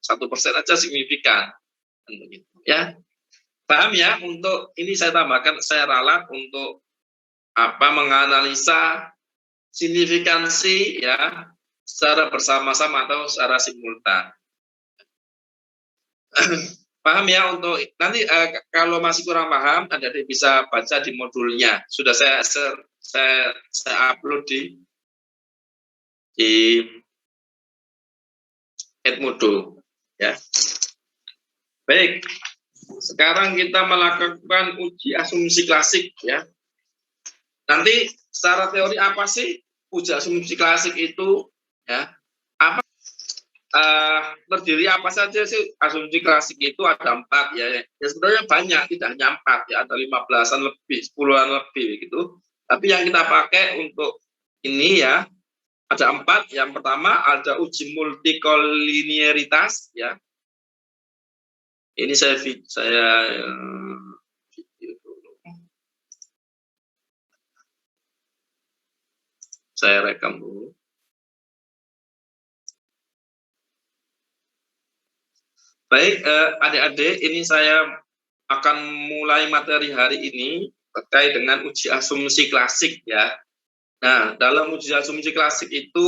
1% aja signifikan. Begitu, ya. Paham ya? Untuk ini saya tambahkan, saya ralat untuk menganalisa signifikansi ya secara bersama-sama atau secara simultan. Paham ya? Untuk nanti kalau masih kurang paham, Anda bisa baca di modulnya. Sudah saya upload di Edmodo, ya. Baik, sekarang kita melakukan uji asumsi klasik, ya. Nanti secara teori apa sih uji asumsi klasik itu, ya? Apa terdiri apa saja sih asumsi klasik itu? Ada 4 ya. Ya sebenarnya banyak, tidak hanya 4 ya, ada 15-an lebih, 10-an lebih gitu. Tapi yang kita pakai untuk ini ya ada 4. Yang pertama ada uji multikolinearitas ya. Ini saya video dulu. Saya rekam dulu. Baik, adik-adik, ini saya akan mulai materi hari ini terkait dengan uji asumsi klasik ya. Nah, dalam uji asumsi klasik itu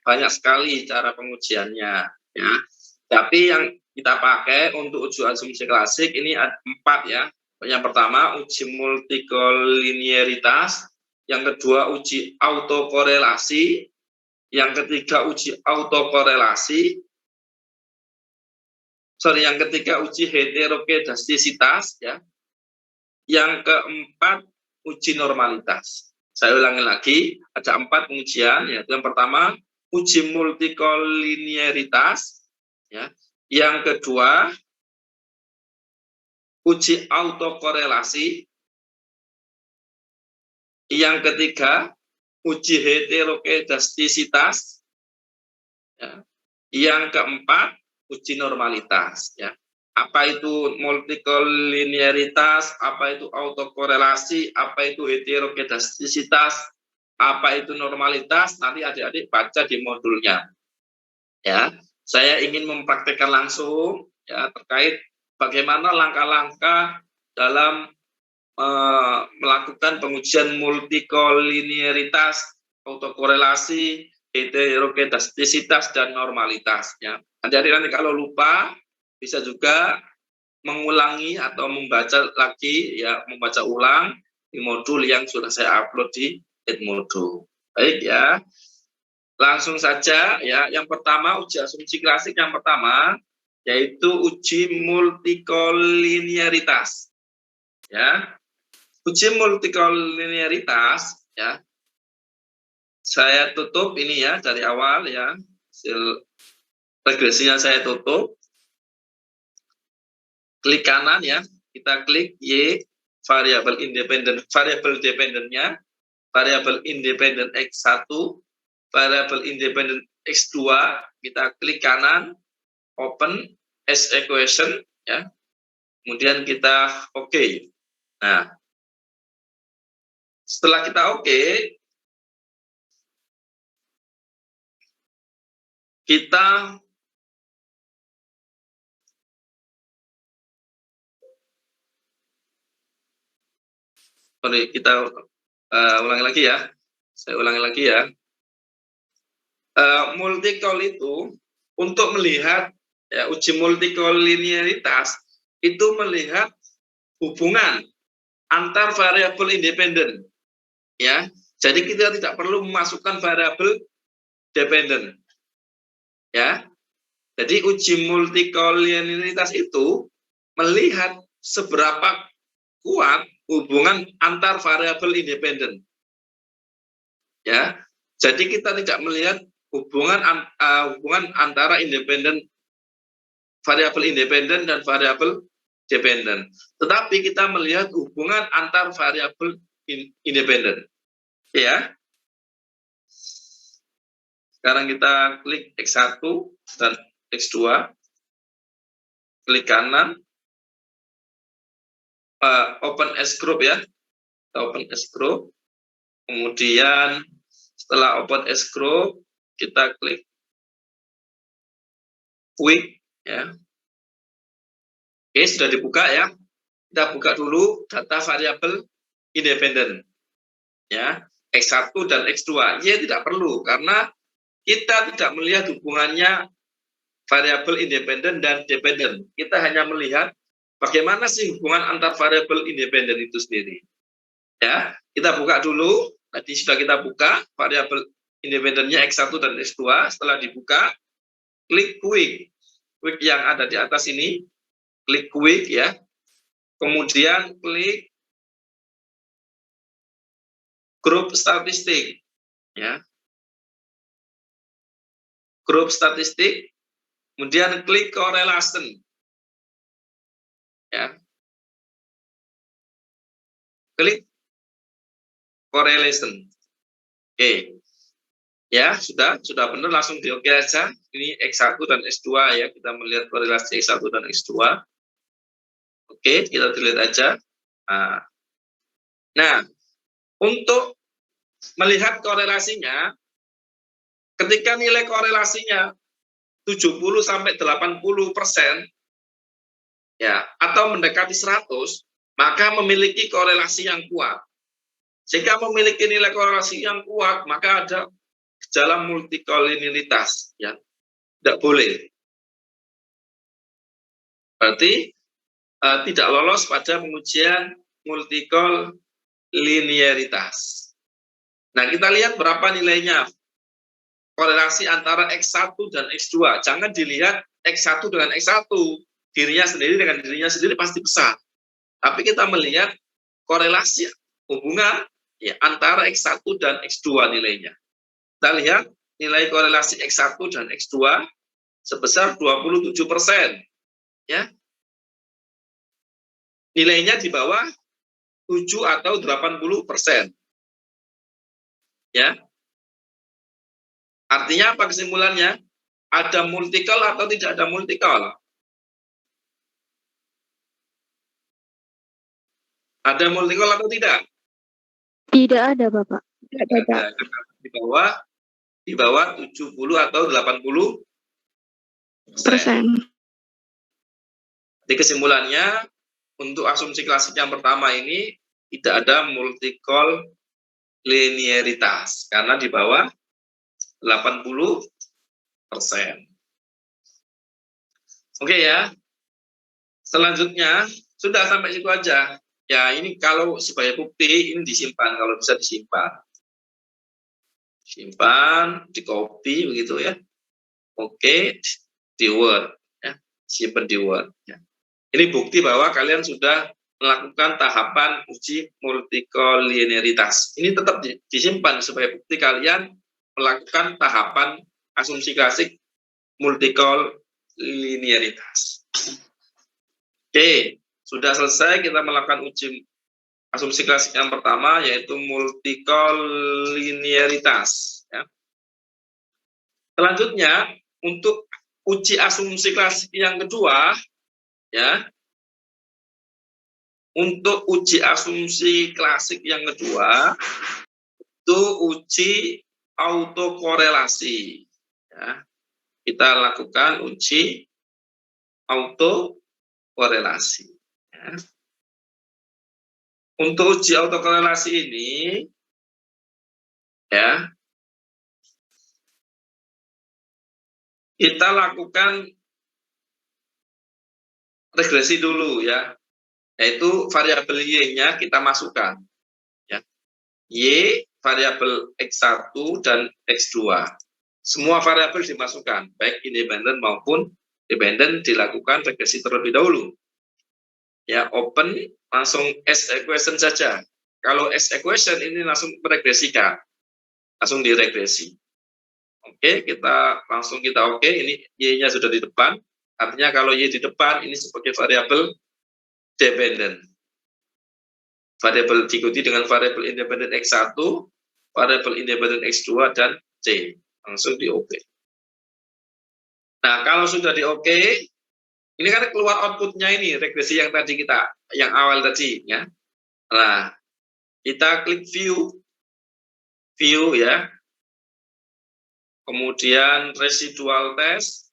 banyak sekali cara pengujiannya ya. Tapi yang kita pakai untuk uji asumsi klasik ini ada 4 ya. Yang pertama uji multikolinearitas, yang kedua uji autokorelasi, yang ketiga uji autokorelasi, yang ketiga uji heterokedastisitas ya. Yang keempat uji normalitas. Saya ulangi lagi, ada 4 pengujian, yaitu yang pertama uji multikolinearitas ya. Yang kedua uji autokorelasi, yang ketiga uji heterokedastisitas ya. Yang keempat uji normalitas ya. Apa itu multikolinearitas, apa itu autokorelasi, apa itu heterokedastisitas, apa itu normalitas, nanti adik-adik baca di modulnya. Ya, saya ingin mempraktekkan langsung ya terkait bagaimana langkah-langkah dalam melakukan pengujian multikolinearitas, autokorelasi, heterokedastisitas dan normalitas ya. Nanti kalau lupa bisa juga mengulangi atau membaca lagi ya, membaca ulang di modul yang sudah saya upload di Edmodo. Baik ya. Langsung saja ya. Yang pertama uji asumsi klasik yang pertama yaitu uji multikolinearitas. Ya. Uji multikolinearitas ya. Saya tutup ini ya dari awal ya. Hasil regresinya saya tutup. Klik kanan ya, kita klik Y, variabel independen, variabel dependennya, variabel independen X1, variabel independen X2, kita klik kanan, open as equation ya. Kemudian kita oke. Nah, setelah kita oke, kita ulangi lagi ya. Saya ulangi lagi ya. Multikol itu untuk melihat ya, uji multikolinearitas itu melihat hubungan antar variabel independen ya. Jadi kita tidak perlu memasukkan variabel dependen ya. Jadi uji multikolinearitas itu melihat seberapa kuat hubungan antar variabel independen ya. Jadi kita tidak melihat hubungan antara variabel independen dan variabel dependen, tetapi kita melihat hubungan antar variabel independen ya. Sekarang kita klik X1 dan X2, klik kanan, open as group ya, open as group. Kemudian setelah open as group kita klik quick Ya. Oke, sudah dibuka ya. Kita buka dulu data variabel independen. Ya, X1 dan X2. Y tidak perlu karena kita tidak melihat hubungannya variabel independen dan dependen. Kita hanya melihat bagaimana sih hubungan antar variabel independen itu sendiri. Ya, kita buka dulu. Tadi sudah kita buka variabel independennya X1 dan X2. Setelah dibuka, klik quick. Quick yang ada di atas ini, klik quick ya. Kemudian klik grup statistik ya. Grup statistik, kemudian klik correlation ya. Klik correlation. Oke. Ya, sudah benar, langsung di oke aja. Ini X1 dan X2 ya, kita melihat korelasi X1 dan X2. Oke, kita delete aja. Nah, untuk melihat korelasinya, ketika nilai korelasinya 70 sampai 80% ya, atau mendekati 100, maka memiliki korelasi yang kuat. Jika memiliki nilai korelasi yang kuat, maka ada gejala multikolinialitas ya. Tidak boleh. Berarti tidak lolos pada pengujian multikolinialitas. Nah, kita lihat berapa nilainya korelasi antara X1 dan X2. Jangan dilihat X1 dengan X1, dirinya sendiri dengan dirinya sendiri pasti besar. Tapi kita melihat korelasi hubungan ya, antara X1 dan X2 nilainya. Kita lihat nilai korelasi X1 dan X2 sebesar 27%. Ya. Nilainya di bawah 7 atau 80%. Ya. Artinya apa kesimpulannya? Ada multikol atau tidak ada multikol? Ada multikol atau tidak? Tidak ada, Bapak. Tidak ada. Di bawah 70 atau 80%. Jadi kesimpulannya, untuk asumsi klasik yang pertama ini tidak ada multikol linearitas karena di bawah 80%. Oke ya. Selanjutnya sudah sampai situ aja. Ya, ini kalau sebagai bukti ini disimpan kalau bisa disimpan. Simpan, di copy begitu ya. Oke, di Word ya. Simpan di Word ya. Ini bukti bahwa kalian sudah melakukan tahapan uji multikoliniaritas. Ini tetap disimpan sebagai bukti kalian melakukan tahapan asumsi klasik multikoliniaritas. Oke, sudah selesai kita melakukan uji asumsi klasik yang pertama yaitu multikoliniaritas. Ya. Selanjutnya untuk uji asumsi klasik yang kedua, ya. Untuk uji asumsi klasik yang kedua itu uji autokorelasi. Ya. Kita lakukan uji autokorelasi. Ya. Untuk uji autokorelasi ini, ya, kita lakukan regresi dulu ya, yaitu variabel Y-nya kita masukkan. Ya. Y, variabel X1 dan X2. Semua variabel dimasukkan, baik independen maupun dependen, dilakukan regresi terlebih dahulu. Ya, open, langsung S equation saja. Kalau S equation ini langsung meregresikan, langsung diregresi. Oke, kita oke, ini Y-nya sudah di depan. Artinya kalau Y di depan, ini sebagai variabel dependen. Variabel diikuti dengan variabel independen X1, variabel independen X2, dan C. Langsung di oke. Nah, kalau sudah di oke, ini kan keluar outputnya ini, regresi yang tadi kita, yang awal tadi, ya. Nah, kita klik view ya. Kemudian residual test,